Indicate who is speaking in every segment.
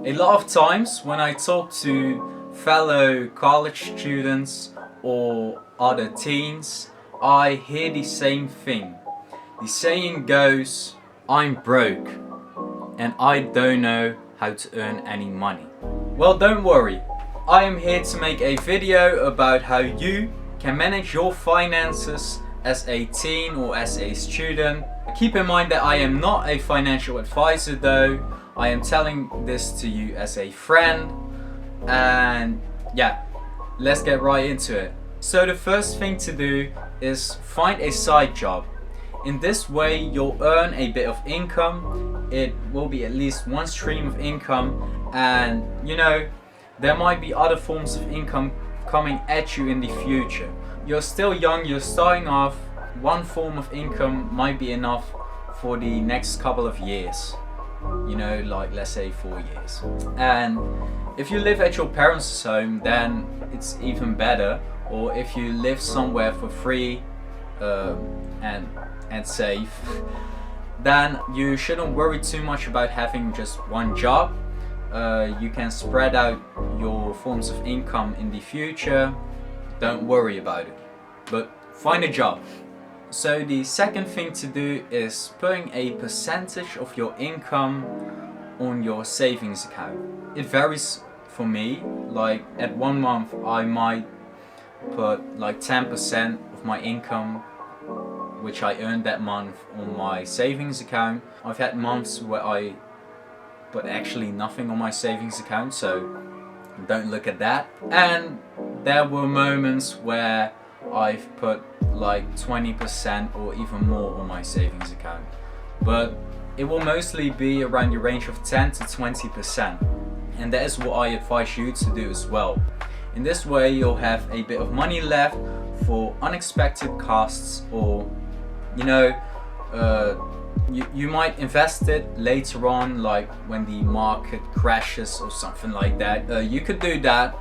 Speaker 1: A lot of times when I talk to fellow college students or other teens, I hear the same thing. The saying goes, I'm broke and I don't know how to earn any money. Well, don't worry. I am here to make a video about how you can manage your finances as a teen or as a student. Keep in mind that I am not a financial advisor though. I am telling this to you as a friend, and yeah, let's get right into it. So the first thing to do is find a side job. In this way you'll earn a bit of income. It will be at least one stream of income, and you know, there might be other forms of income coming at you in the future. You're still young, you're starting off. One form of income might be enough for the next couple of years. You know, like let's say 4 years. And if you live at your parents' home, then it's even better. Or if you live somewhere for free and safe, then you shouldn't worry too much about having just one job. You can spread out your forms of income in the future. Don't worry about it, but find a job. So the second thing to do is putting a percentage of your income on your savings account. It varies for me. Like at 1 month I might put like 10% of my income which I earned that month on my savings account. I've had months where I put actually nothing on my savings account, so don't look at that. And there were moments where I've put like 20% or even more on my savings account, but it will mostly be around the range of 10 to 20%, and that is what I advise you to do as well. In this way you'll have a bit of money left for unexpected costs, or you know, you might invest it later on, like when the market crashes or something like that. You could do that,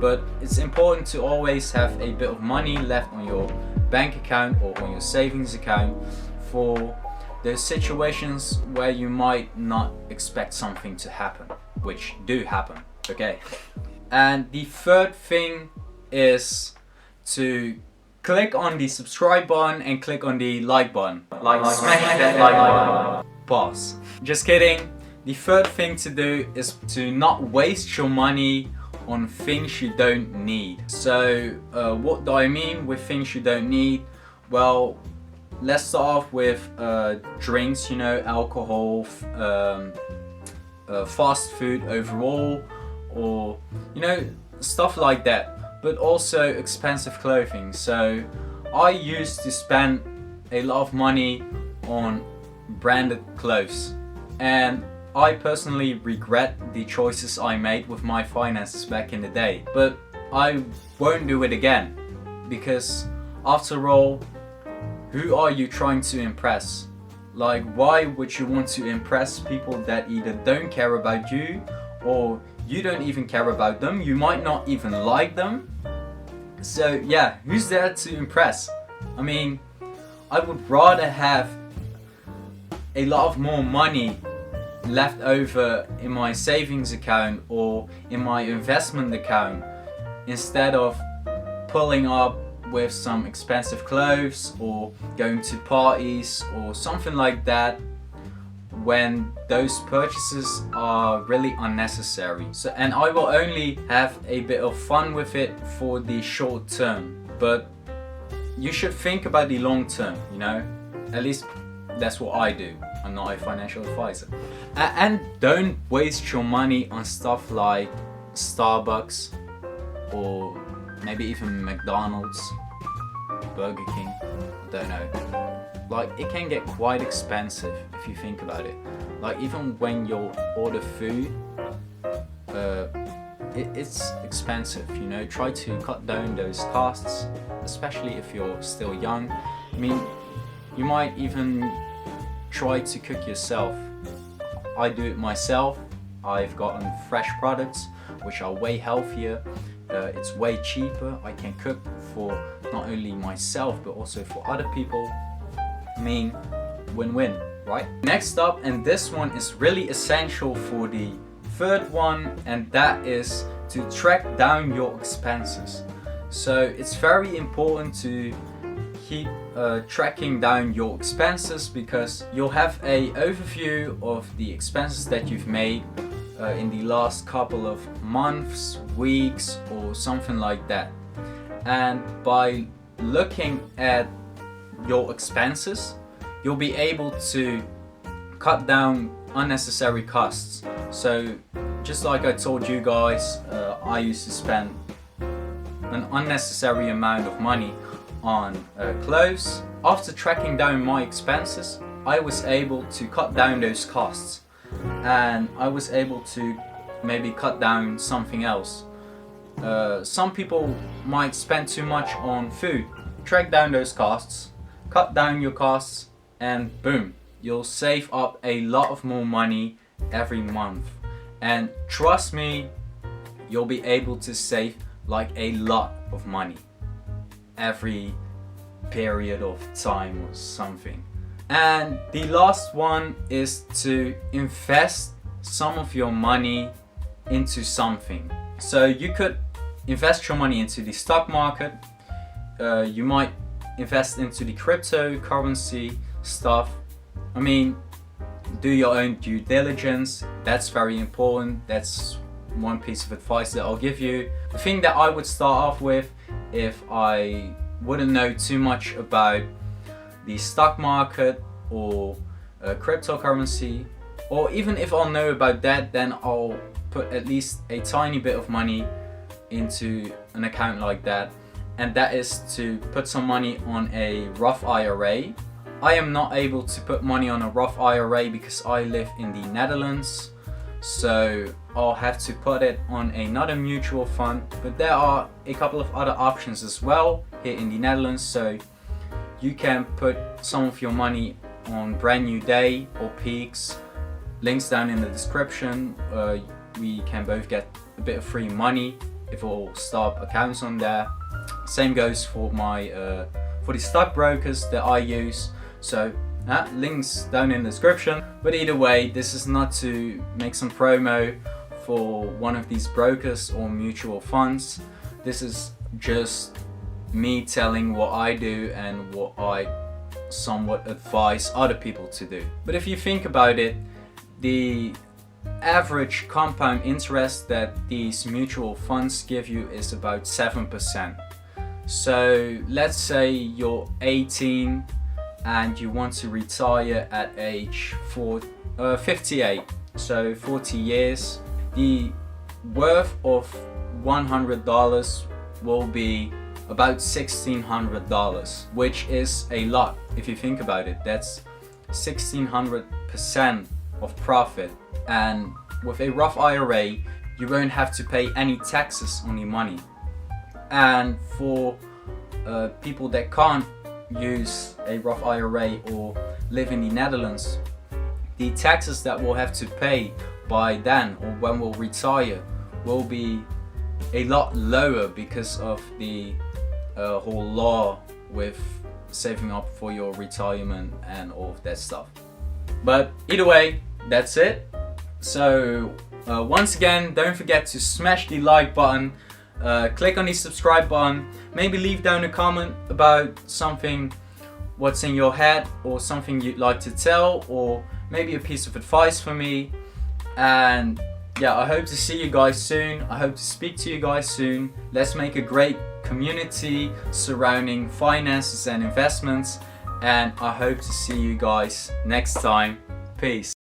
Speaker 1: but it's important to always have a bit of money left on your bank account or on your savings account for those situations where you might not expect something to happen, which do happen, okay? And the third thing is to click on the subscribe button and click on the like button. Like smash that like button. Pause. Just kidding. The third thing to do is to not waste your money on things you don't need. So what do I mean with things you don't need? Well, let's start off with drinks, you know, alcohol, fast food overall, or you know, stuff like that. But also expensive clothing. So I used to spend a lot of money on branded clothes, and I personally regret the choices I made with my finances back in the day, but I won't do it again, because after all, who are you trying to impress? Like, why would you want to impress people that either don't care about you or you don't even care about them? You might not even like them. So yeah, who's there to impress? I mean, I would rather have a lot of more money left over in my savings account or in my investment account, instead of pulling up with some expensive clothes or going to parties or something like that, when those purchases are really unnecessary. So, and I will only have a bit of fun with it for the short term, but you should think about the long term, you know? At least that's what I do. I'm not a financial advisor. And don't waste your money on stuff like Starbucks or maybe even McDonald's, Burger King, don't know. Like, it can get quite expensive if you think about it. Like, even when you order food, it's expensive, you know? Try to cut down those costs, especially if you're still young. I mean, you might even try to cook yourself. I do it myself. I've gotten fresh products which are way healthier. It's way cheaper. I can cook for not only myself but also for other people. I mean, win-win, right? Next up, and this one is really essential for the third one, and that is to track down your expenses. So it's very important to keep tracking down your expenses, because you'll have a overview of the expenses that you've made in the last couple of months, weeks, or something like that. And by looking at your expenses, you'll be able to cut down unnecessary costs. So just like I told you guys, I used to spend an unnecessary amount of money on clothes. After tracking down my expenses, I was able to cut down those costs, and I was able to maybe cut down something else. Some people might spend too much on food. Track down those costs, cut down your costs, and boom, you'll save up a lot of more money every month. And trust me, you'll be able to save like a lot of money every period of time or something. And the last one is to invest some of your money into something. So you could invest your money into the stock market. You might invest into the cryptocurrency stuff. I mean, do your own due diligence. That's very important. That's one piece of advice that I'll give you. The thing that I would start off with, if I wouldn't know too much about the stock market or cryptocurrency, or even if I'll know about that, then I'll put at least a tiny bit of money into an account like that, and that is to put some money on a Roth IRA. I am not able to put money on a Roth IRA because I live in the Netherlands, so I'll have to put it on another mutual fund. But there are a couple of other options as well here in the Netherlands, so you can put some of your money on Brand New Day or Peaks. Links down in the description. We can both get a bit of free money if we'll start accounts on there. Same goes for my for the stockbrokers that I use. So links down in the description. But either way, this is not to make some promo for one of these brokers or mutual funds. This is just me telling what I do and what I somewhat advise other people to do. But if you think about it, the average compound interest that these mutual funds give you is about 7%. So let's say you're 18 and you want to retire at age 58, so 40 years. The worth of $100 will be about $1,600, which is a lot if you think about it. That's 1,600% of profit. And with a Roth IRA, you won't have to pay any taxes on your money. And for people that can't use a Roth IRA or live in the Netherlands, the taxes that we'll have to pay by then or when we'll retire will be a lot lower because of the whole law with saving up for your retirement and all of that stuff. But either way, that's it. So once again, don't forget to smash the like button, click on the subscribe button, maybe leave down a comment about something, what's in your head, or something you'd like to tell, or maybe a piece of advice for me. And yeah, I hope to see you guys soon. I hope to speak to you guys soon. Let's make a great community surrounding finances and investments, and I hope to see you guys next time. Peace.